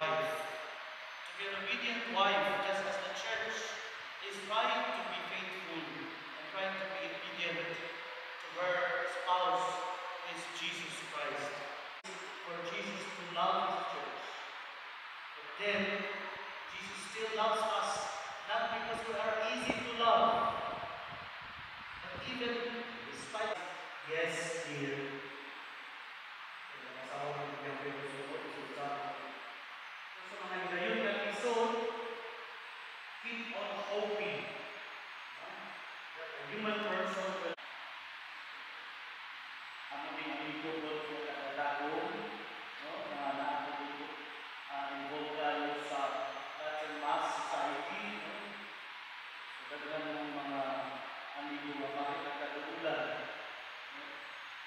To be an obedient wife, just as the church is trying to be faithful and trying to be obedient to her spouse, is Jesus Christ. For Jesus to love his church. But then, Jesus still loves us, not because we are easy to love, but even despite, yes, dear. Keep on hoping that a human person will amigo po po katalago, na natin involved tayo sa Latin Mass Society. So, dagdag ng mga amigo na bakit nagkatululan.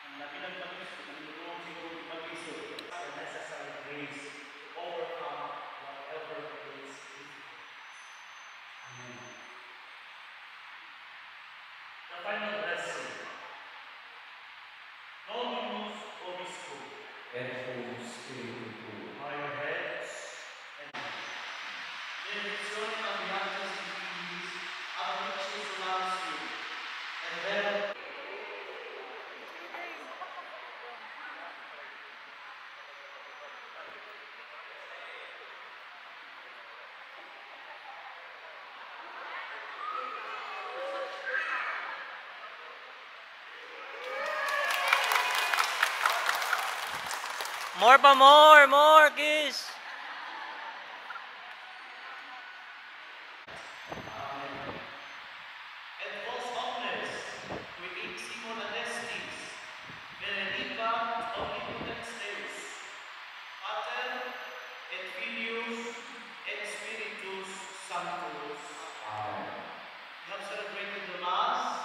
Ang laki ng pag-iso, nagtulong siguro pag-iso, the necessary grace to overcome whatever is difficult. The final blessing. Dominus vobiscum. Et cum spiritu tuo. Bow your heads and benedizione cambiatas in filis, ad amicis lansium, and then More pa, more, kiss. et vos omnes, qui in Simon adestis, benedicat omnipotens Deus, Pater et Filius, et Spiritus Sanctus. We have celebrated the Mass.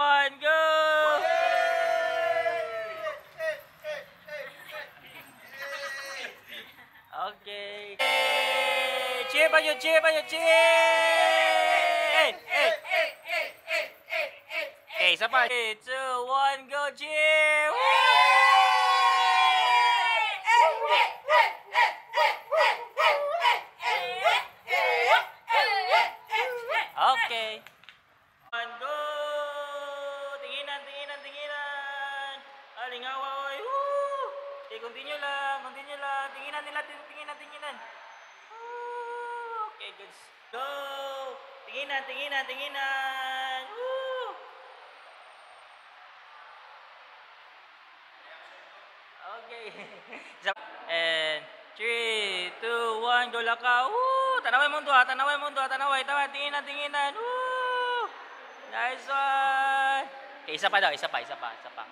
One, go! Okay. Cheer pa yun, cheer pa yun, cheer! Okay, isa pa. 3, 2, 1, go, cheer! Okay. One, go! Tinginan, tinginan, tinginan! Alingawa, oy! Woo! Okay, continue lang, continue lang. Tinginan nila, tinginan, tinginan. Woo! Okay, good. Go! Tinginan, tinginan, tinginan! Woo! Okay. And 3, 2, 1, go laka! Woo! Tanaway mundo ha, tanaway mundo ha, tanaway, tanaway, tinginan, tinginan! Woo! Nice one! Okay, isa pa daw, isa pa, isa pa, isa pa.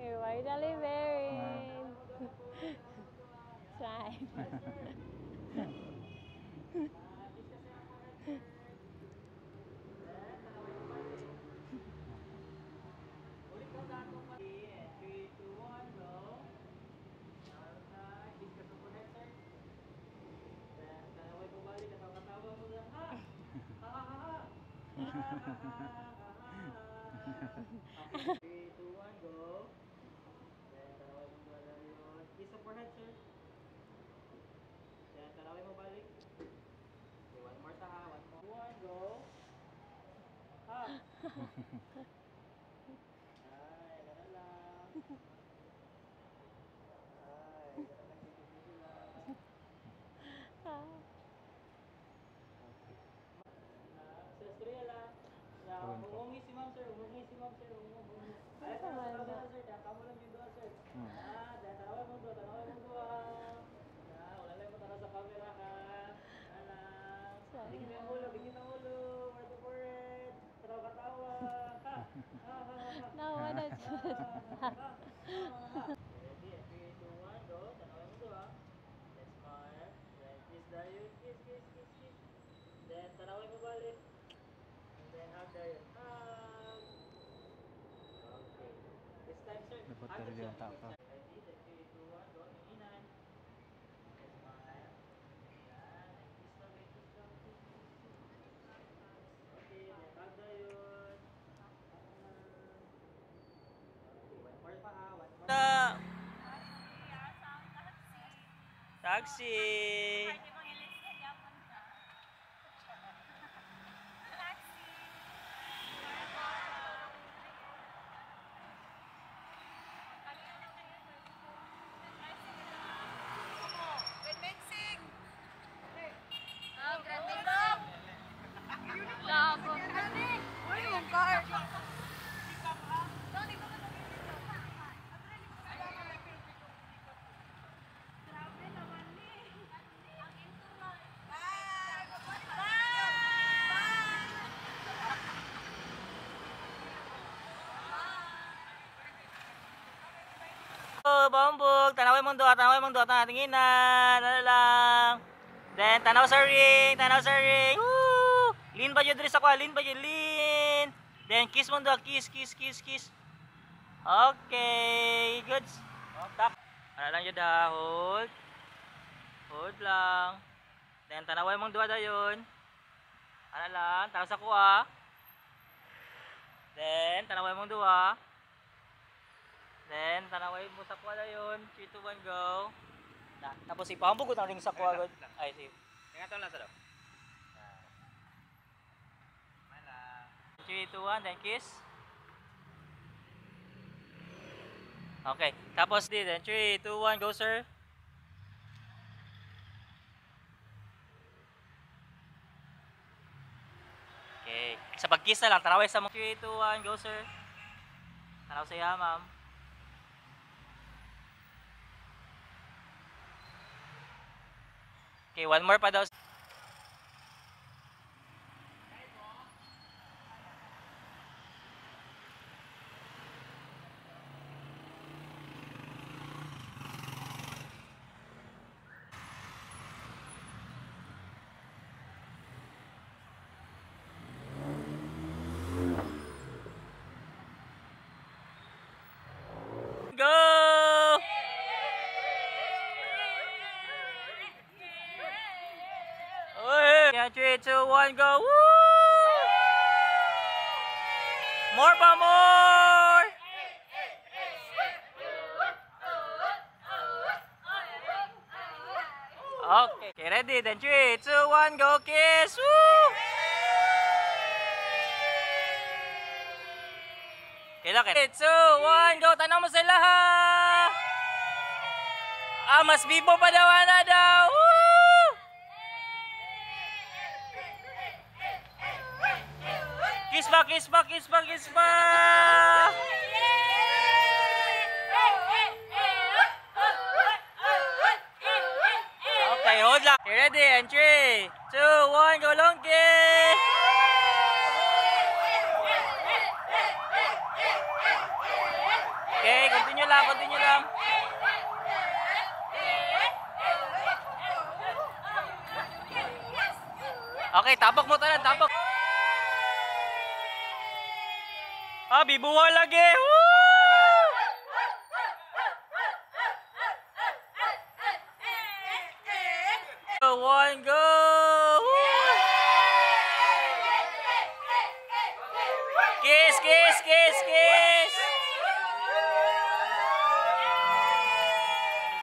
You're finally married. Try. Umungi si ma'am sir, umungi si ma'am sir, umungi. Ay, kamu lang sir, kamu lang yung doon sir. Tanaway mo doon, tanaway mo doon. Wala mo tara sa camera ha. Alam. Bigyan ang ulo, bigyan ang ulo. Word to word. Katawa-katawa. Pero di ang tapa. Ready? 3, 2, 1, go. Tinginan. Smile. Yan. Kiss lang, kiss lang. Okay, bag na yun. One more pa ha, one more. Taxi! Oh, bambog, tanawin mong duha, tinginan, ano lang. Then, tanaw sa ring, woo! Lean ba yun diri sa kwa, lean. Then, kiss mong duha, kiss. Okay, goods. Tap. Ano lang yun ha, hold lang. Then, tanawin mong duha dayon. Ano lang, tanaw sa kwa. Then, tanawin mong duha. Then, tanawin mo sa kuha na yun. 3, 2, 1, go. Tapos ipahambog ko ng ring sa kuha. Ay, sige. Tingnan lang sa daw. 3, 2, 1, then kiss. Okay. Tapos din. Then 3, 2, 1, go sir. Okay. Sa pag-kiss na lang, tanawin sa mga 3, 2, 1, go sir. Tanaw siya, ma'am. Okay, one more pa daw. Go! Yeah, 3, 2, 1, go! Woo! More pa, more! Okay, ready? Then 3, 2, 1, go kiss! Woo! Okay, 3, 2, 1, go! Tanong mo sila ha! Mas bibo pa daw na daw! Woo! Kiss pa! Okay, hold lang. Okay, ready? And 3, 2, 1, go long kiss! Okay, continue lang. Okay, tapok mo tanan, tapok. Bibuha lagi. Woo! One, go! Woo! Kiss!